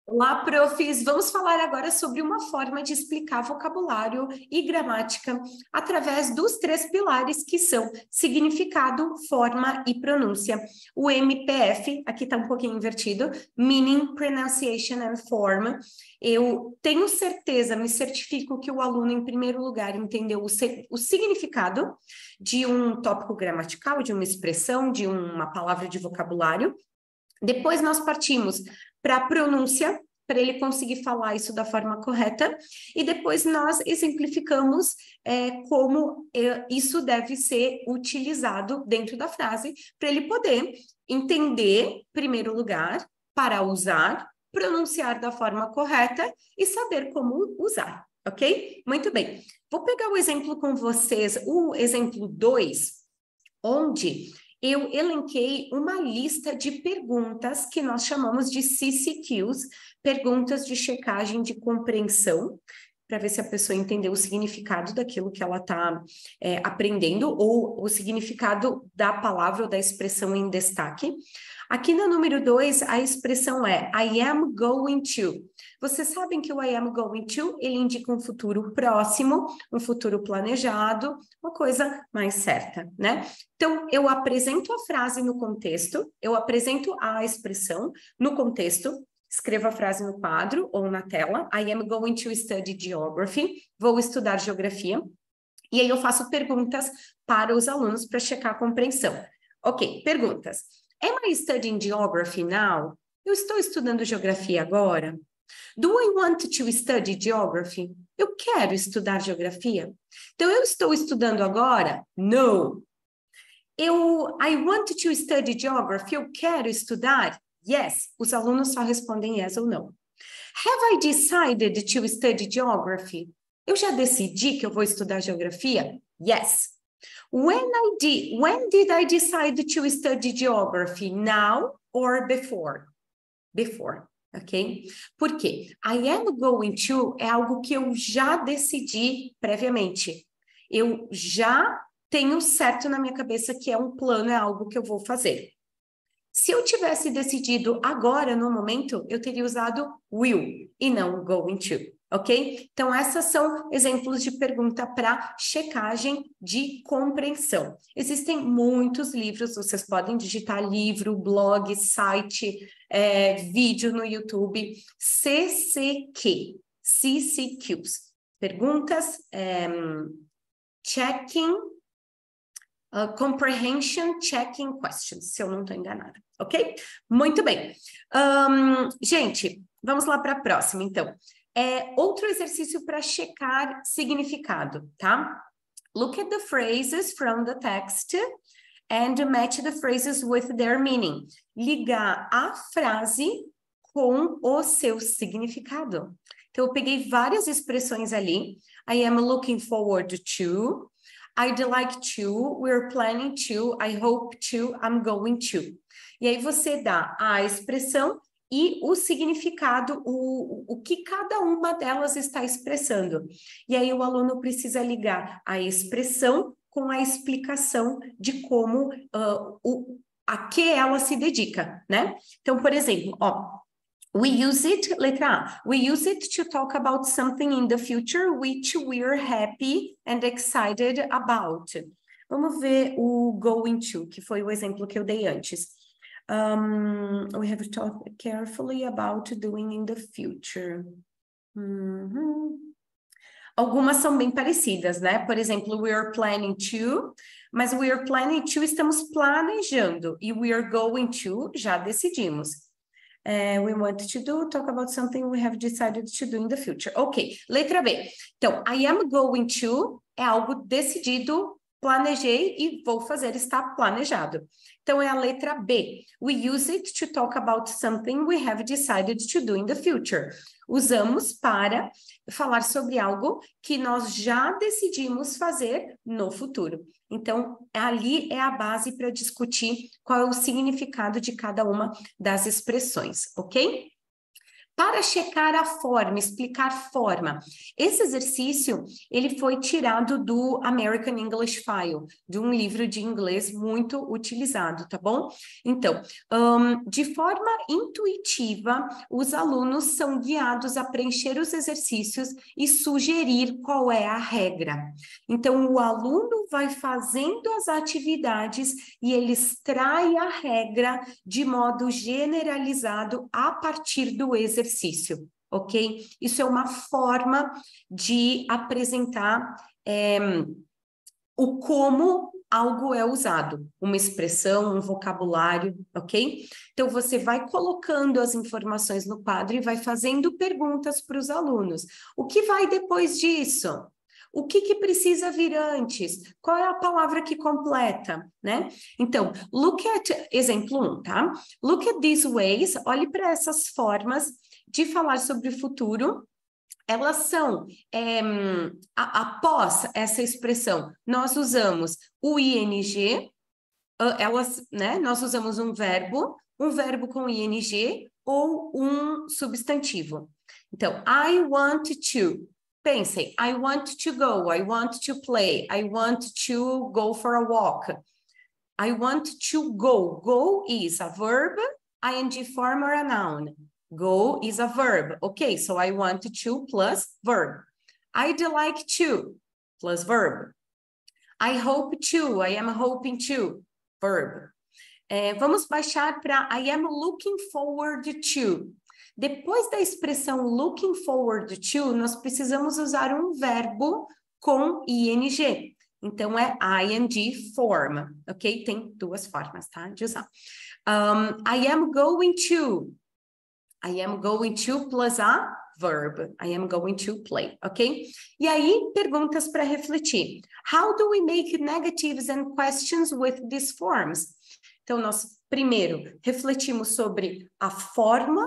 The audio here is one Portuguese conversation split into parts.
Olá, profs! Vamos falar agora sobre uma forma de explicar vocabulário e gramática através dos três pilares que são significado, forma e pronúncia. O MPF, aqui está um pouquinho invertido, Meaning, Pronunciation and Form. Eu tenho certeza, me certifico que o aluno, em primeiro lugar, entendeu o significado de um tópico gramatical, de uma expressão, de uma palavra de vocabulário. Depois nós partimos para a pronúncia, para ele conseguir falar isso da forma correta, e depois nós exemplificamos como isso deve ser utilizado dentro da frase, para ele poder entender, em primeiro lugar, para usar, pronunciar da forma correta e saber como usar, ok? Muito bem. Vou pegar o exemplo com vocês, o exemplo 2, onde eu elenquei uma lista de perguntas que nós chamamos de CCQs, perguntas de checagem de compreensão, para ver se a pessoa entendeu o significado daquilo que ela está aprendendo, ou o significado da palavra ou da expressão em destaque. Aqui na número 2, a expressão é I am going to. Vocês sabem que o I am going to, ele indica um futuro próximo, um futuro planejado, uma coisa mais certa, né? Então, eu apresento a frase no contexto, eu apresento a expressão no contexto, escrevo a frase no quadro ou na tela, I am going to study geography, vou estudar geografia, e aí eu faço perguntas para os alunos para checar a compreensão. Ok, perguntas. Am I studying geography now? Eu estou estudando geografia agora? Do I want to study geography? Eu quero estudar geografia? Então, eu estou estudando agora? No. I want to study geography. Eu quero estudar? Yes. Os alunos só respondem yes ou no. Have I decided to study geography? Eu já decidi que eu vou estudar geografia? Yes. When did I decide to study geography? Now or before? Before, ok? Por quê? I am going to é algo que eu já decidi previamente. Eu já tenho certo na minha cabeça que é um plano, é algo que eu vou fazer. Se eu tivesse decidido agora, no momento, eu teria usado will e não going to, ok? Então, essas são exemplos de pergunta para checagem de compreensão. Existem muitos livros, vocês podem digitar livro, blog, site, vídeo no YouTube, CCQs, perguntas, comprehension checking questions, se eu não estou enganada, ok? Muito bem. Gente, vamos lá para a próxima, então. Outro exercício para checar significado, tá? Look at the phrases from the text and match the phrases with their meaning. Ligar a frase com o seu significado. Então, eu peguei várias expressões ali. I am looking forward to... I'd like to, we're planning to, I hope to, I'm going to. E aí você dá a expressão e o significado, o que cada uma delas está expressando. E aí o aluno precisa ligar a expressão com a explicação de como, a que ela se dedica, né? Então, por exemplo, we use it, letra A, we use it to talk about something in the future which we're happy and excited about. Vamos ver o going to, que foi o exemplo que eu dei antes. We have talked carefully about doing in the future. Algumas são bem parecidas, né? Por exemplo, we are planning to, mas we are planning to, estamos planejando, e we are going to, já decidimos. We want to do, talk about something we have decided to do in the future. Ok, letra B. Então, I am going to é algo decidido, planejei e vou fazer, está planejado. Então, é a letra B. We use it to talk about something we have decided to do in the future. Usamos para falar sobre algo que nós já decidimos fazer no futuro. Então, ali é a base para discutir qual é o significado de cada uma das expressões, ok? Para checar a forma, explicar forma. Esse exercício, ele foi tirado do American English File, de um livro de inglês muito utilizado, tá bom? Então, de forma intuitiva, os alunos são guiados a preencher os exercícios e sugerir qual é a regra. Então, o aluno vai fazendo as atividades e ele extrai a regra de modo generalizado a partir do exercício, ok? Isso é uma forma de apresentar o como algo é usado, uma expressão, um vocabulário, ok? Então, você vai colocando as informações no quadro e vai fazendo perguntas para os alunos. O que vai depois disso? O que precisa vir antes? Qual é a palavra que completa, né? Então, look at, exemplo 1, tá? Look at these ways, olhe para essas formas de falar sobre o futuro. Elas são, após essa expressão, nós usamos o ing, né? Nós usamos um verbo com ing ou um substantivo. Então, I want to. Pensem, I want to go, I want to play, I want to go for a walk. I want to go. Go is a verb, ing form or a noun. Go is a verb. Okay, so I want to plus verb. I'd like to plus verb. I hope to, I am hoping to, verb. Vamos baixar para I am looking forward to. Depois da expressão looking forward to, nós precisamos usar um verbo com ing. Então, é ing form, ok? Tem duas formas, tá? De usar. I am going to. I am going to plus a verb. I am going to play, ok? E aí, perguntas para refletir. How do we make negatives and questions with these forms? Então, nós primeiro refletimos sobre a forma,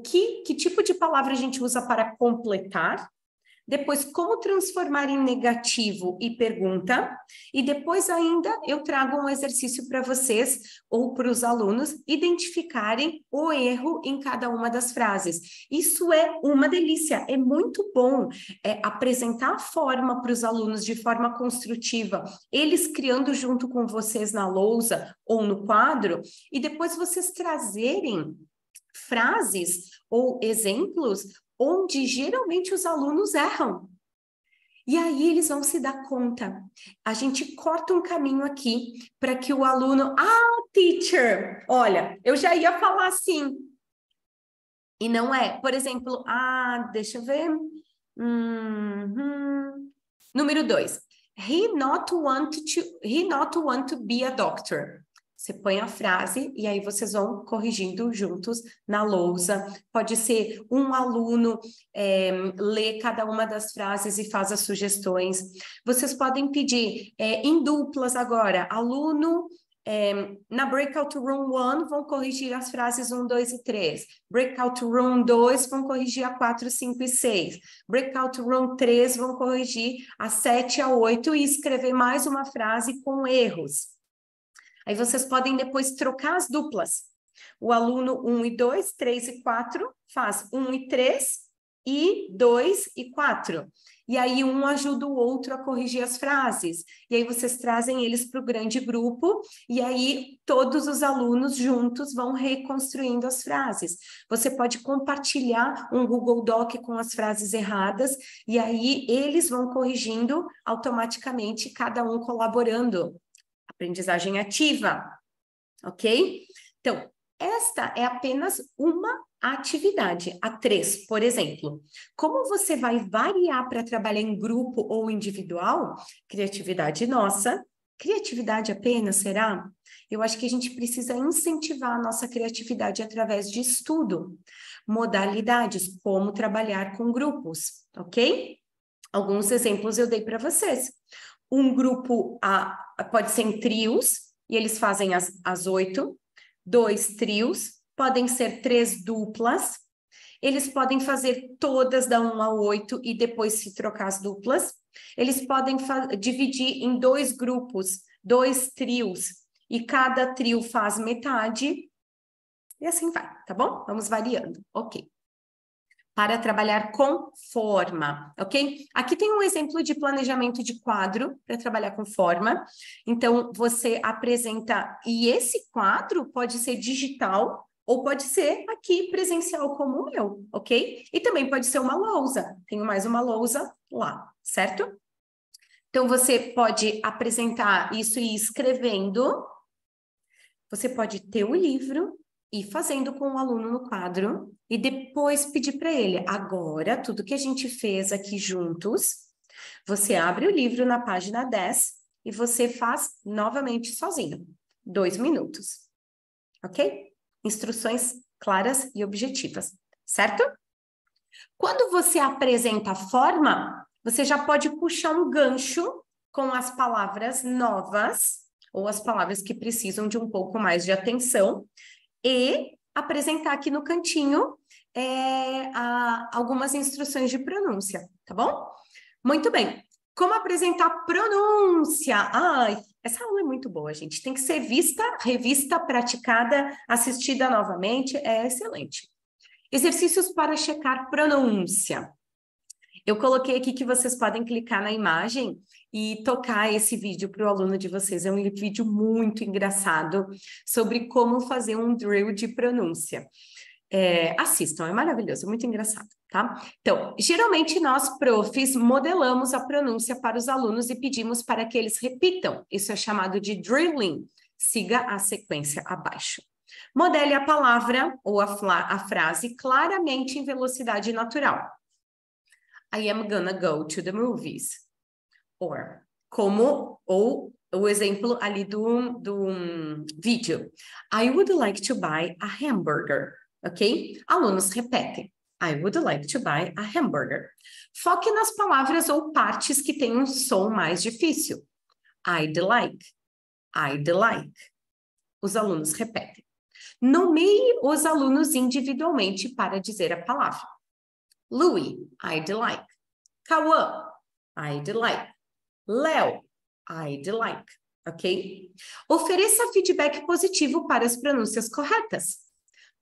que tipo de palavra a gente usa para completar, depois como transformar em negativo e pergunta, e depois ainda eu trago um exercício para vocês ou para os alunos identificarem o erro em cada uma das frases. Isso é uma delícia, é muito bom apresentar a forma para os alunos de forma construtiva, eles criando junto com vocês na lousa ou no quadro, e depois vocês trazerem frases ou exemplos onde geralmente os alunos erram. E aí eles vão se dar conta. A gente corta um caminho aqui para que o aluno... teacher! Olha, eu já ia falar assim. E não é. Por exemplo, deixa eu ver. Número 2. He not want to be a doctor. Você põe a frase e aí vocês vão corrigindo juntos na lousa. Pode ser um aluno lê cada uma das frases e faz as sugestões. Vocês podem pedir em duplas agora. Aluno, na Breakout Room 1 vão corrigir as frases 1, 2 e 3. Breakout Room 2 vão corrigir a 4, 5 e 6. Breakout Room 3 vão corrigir a 7 a 8 e escrever mais uma frase com erros. Aí vocês podem depois trocar as duplas. O aluno 1 e 2, 3 e 4 faz 1 e 3 e 2 e 4. E aí um ajuda o outro a corrigir as frases. E aí vocês trazem eles para o grande grupo e aí todos os alunos juntos vão reconstruindo as frases. Você pode compartilhar um Google Doc com as frases erradas e aí eles vão corrigindo automaticamente, cada um colaborando. Aprendizagem ativa, ok? Então, esta é apenas uma atividade, a 3, por exemplo. Como você vai variar para trabalhar em grupo ou individual? Criatividade nossa. Criatividade apenas, será? Eu acho que a gente precisa incentivar a nossa criatividade através de estudo. Modalidades, como trabalhar com grupos, ok? Alguns exemplos eu dei para vocês. Um grupo pode ser em trios, e eles fazem as 8. 2 trios, podem ser 3 duplas. Eles podem fazer todas da 1 a 8 e depois se trocar as duplas. Eles podem dividir em 2 grupos, 2 trios, e cada trio faz metade. E assim vai, tá bom? Vamos variando, ok. para trabalhar com forma, ok? Aqui tem um exemplo de planejamento de quadro para trabalhar com forma. Então, você apresenta, e esse quadro pode ser digital ou pode ser aqui presencial como o meu, ok? E também pode ser uma lousa. Tenho mais uma lousa lá, certo? Então, você pode apresentar isso e ir escrevendo. Você pode ter o livro e ir fazendo com o aluno no quadro e depois pedir para ele. Agora, tudo que a gente fez aqui juntos, você abre o livro na página 10 e você faz novamente sozinho. 2 minutos. Ok? Instruções claras e objetivas, certo? Quando você apresenta a forma, você já pode puxar um gancho com as palavras novas ou as palavras que precisam de um pouco mais de atenção e apresentar aqui no cantinho algumas instruções de pronúncia, tá bom? Muito bem. Como apresentar pronúncia? Ai, essa aula é muito boa, gente. Tem que ser vista, revista, praticada, assistida novamente. É excelente. Exercícios para checar pronúncia. Eu coloquei aqui que vocês podem clicar na imagem e tocar esse vídeo para o aluno de vocês. É um vídeo muito engraçado sobre como fazer um drill de pronúncia. Assistam, é maravilhoso, muito engraçado, tá? Então, geralmente nós, profs, modelamos a pronúncia para os alunos e pedimos para que eles repitam. Isso é chamado de drilling. Siga a sequência abaixo. Modele a palavra ou a frase claramente em velocidade natural. I am gonna go to the movies. Ou o exemplo ali do vídeo. I would like to buy a hamburger. Ok? Alunos repetem. I would like to buy a hamburger. Foque nas palavras ou partes que têm um som mais difícil. I'd like. I'd like. Os alunos repetem. Nomeie os alunos individualmente para dizer a palavra. Louis, I'd like. Cauã, I'd like. Léo, I'd like. Ok? Ofereça feedback positivo para as pronúncias corretas.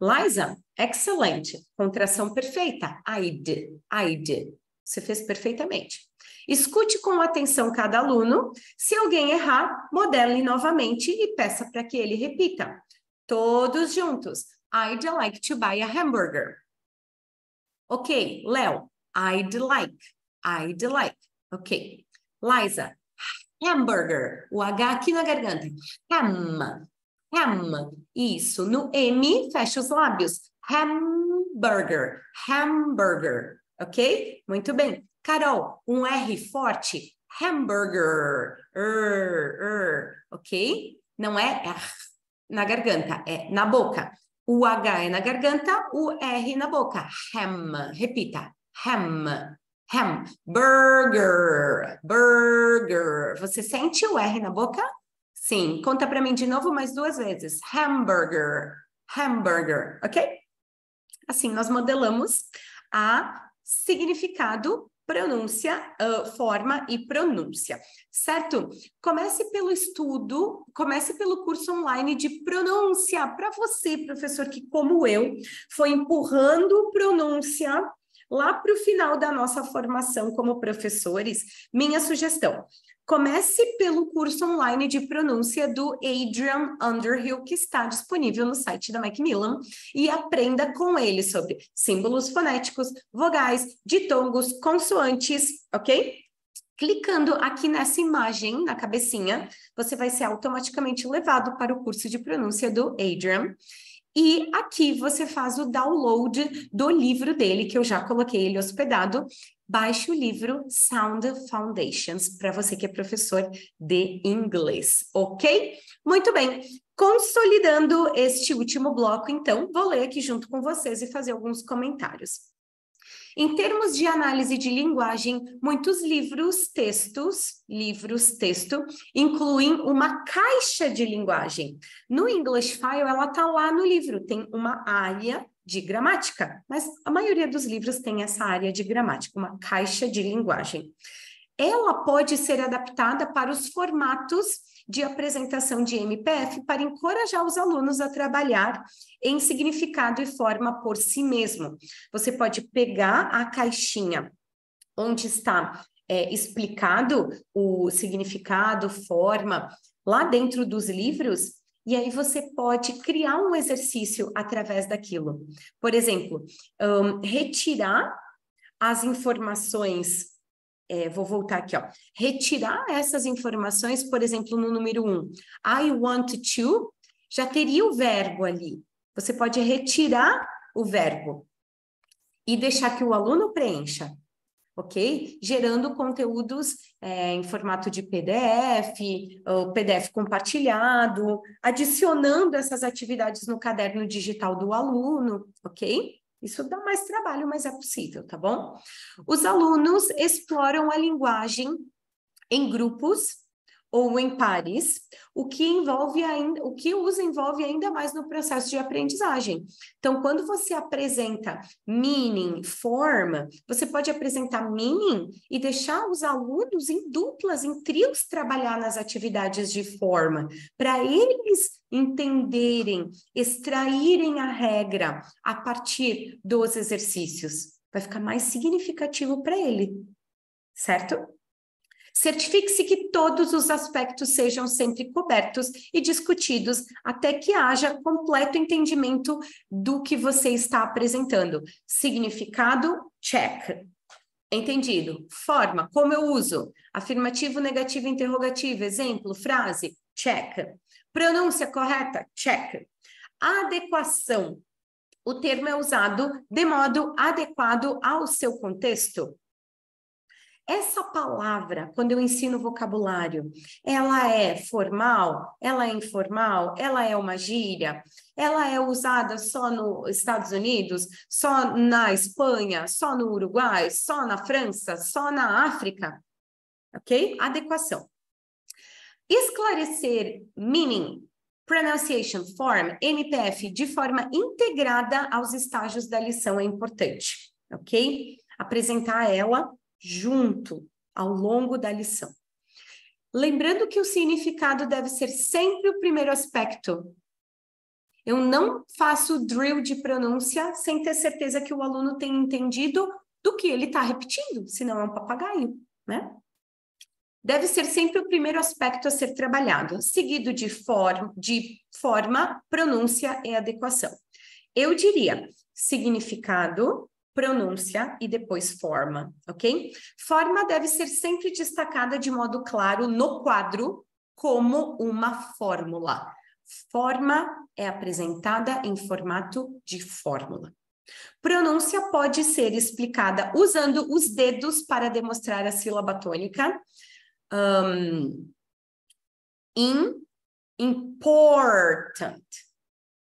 Liza, excelente. Contração perfeita. I'd. Você fez perfeitamente. Escute com atenção cada aluno. Se alguém errar, modele novamente e peça para que ele repita. Todos juntos. I'd like to buy a hamburger. Ok, Léo. I'd like. Ok. Liza. Hamburger. O H aqui na garganta. Ham. Isso. No M, fecha os lábios. Hamburger. Ok? Muito bem. Carol, um R forte. Hamburger. Ok? Não é na garganta, é na boca. O H é na garganta, o R na boca. Ham. Repita. Ham. Burger. Você sente o R na boca? Sim. Conta para mim de novo mais 2 vezes. Hamburger. Ok? Assim, nós modelamos a significado, pronúncia, forma e pronúncia, certo? Comece pelo estudo, comece pelo curso online de pronúncia. Para você, professor, que como eu, foi empurrando pronúncia lá para o final da nossa formação como professores, minha sugestão: comece pelo curso online de pronúncia do Adrian Underhill, que está disponível no site da Macmillan, e aprenda com ele sobre símbolos fonéticos, vogais, ditongos, consoantes, ok? Clicando aqui nessa imagem, na cabecinha, você vai ser automaticamente levado para o curso de pronúncia do Adrian. E aqui você faz o download do livro dele, que eu já coloquei ele hospedado. Baixe o livro Sound Foundations, para você que é professor de inglês, ok? Muito bem. Consolidando este último bloco, então, vou ler aqui junto com vocês e fazer alguns comentários. Em termos de análise de linguagem, muitos livros-texto, incluem uma caixa de linguagem. No English File, ela está lá no livro, tem uma área de gramática, mas a maioria dos livros tem essa área de gramática, uma caixa de linguagem. Ela pode ser adaptada para os formatos de apresentação de MPF para encorajar os alunos a trabalhar em significado e forma por si mesmo. Você pode pegar a caixinha onde está explicado o significado, forma, lá dentro dos livros, e aí você pode criar um exercício através daquilo. Por exemplo, retirar as informações, vou voltar aqui, ó. Retirar essas informações, por exemplo, no número 1, I want to, já teria o verbo ali. Você pode retirar o verbo e deixar que o aluno preencha, ok? Gerando conteúdos em formato de PDF, ou PDF compartilhado, adicionando essas atividades no caderno digital do aluno, ok? Isso dá mais trabalho, mas é possível, tá bom? Os alunos exploram a linguagem em grupos ou em pares, o que os envolve ainda mais no processo de aprendizagem. Então, quando você apresenta meaning, forma, você pode apresentar meaning e deixar os alunos em duplas, em trios, trabalhar nas atividades de forma, para eles entenderem, extraírem a regra a partir dos exercícios. Vai ficar mais significativo para ele, certo? Certifique-se que todos os aspectos sejam sempre cobertos e discutidos até que haja completo entendimento do que você está apresentando. Significado, check. Entendido. Forma, como eu uso? Afirmativo, negativo, interrogativo. Exemplo, frase, check. Pronúncia correta, check. Adequação. O termo é usado de modo adequado ao seu contexto. Essa palavra, quando eu ensino vocabulário, ela é formal? Ela é informal? Ela é uma gíria? Ela é usada só nos Estados Unidos? Só na Espanha? Só no Uruguai? Só na França? Só na África? Ok? Adequação. Esclarecer meaning, pronunciation, form, MPF de forma integrada aos estágios da lição é importante, ok? Apresentar ela junto ao longo da lição. Lembrando que o significado deve ser sempre o primeiro aspecto. Eu não faço drill de pronúncia sem ter certeza que o aluno tem entendido do que ele está repetindo, senão é um papagaio, né? Deve ser sempre o primeiro aspecto a ser trabalhado, seguido de forma, pronúncia e adequação. Eu diria significado, pronúncia e depois forma, ok? Forma deve ser sempre destacada de modo claro no quadro como uma fórmula. Forma é apresentada em formato de fórmula. Pronúncia pode ser explicada usando os dedos para demonstrar a sílaba tônica.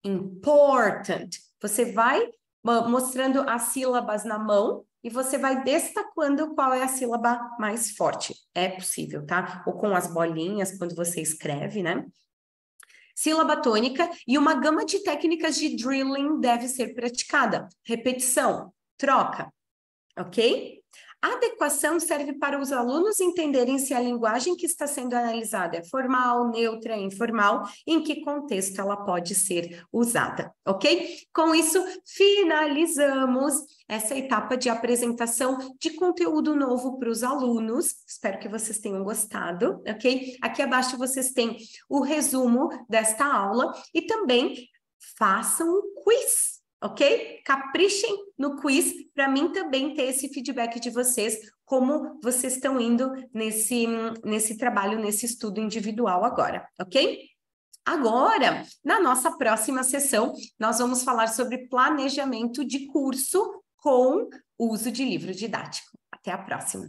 Important. Você vai mostrando as sílabas na mão e você vai destacando qual é a sílaba mais forte. É possível, tá? Ou com as bolinhas, quando você escreve, né? Sílaba tônica e uma gama de técnicas de drilling deve ser praticada. Repetição, troca, ok? A adequação serve para os alunos entenderem se a linguagem que está sendo analisada é formal, neutra, informal, em que contexto ela pode ser usada, ok? Com isso, finalizamos essa etapa de apresentação de conteúdo novo para os alunos. Espero que vocês tenham gostado, ok? Aqui abaixo vocês têm o resumo desta aula e também façam um quiz. Ok? Caprichem no quiz para mim também ter esse feedback de vocês, como vocês estão indo nesse trabalho, nesse estudo individual agora, ok? Agora, na nossa próxima sessão, nós vamos falar sobre planejamento de curso com uso de livro didático. Até a próxima!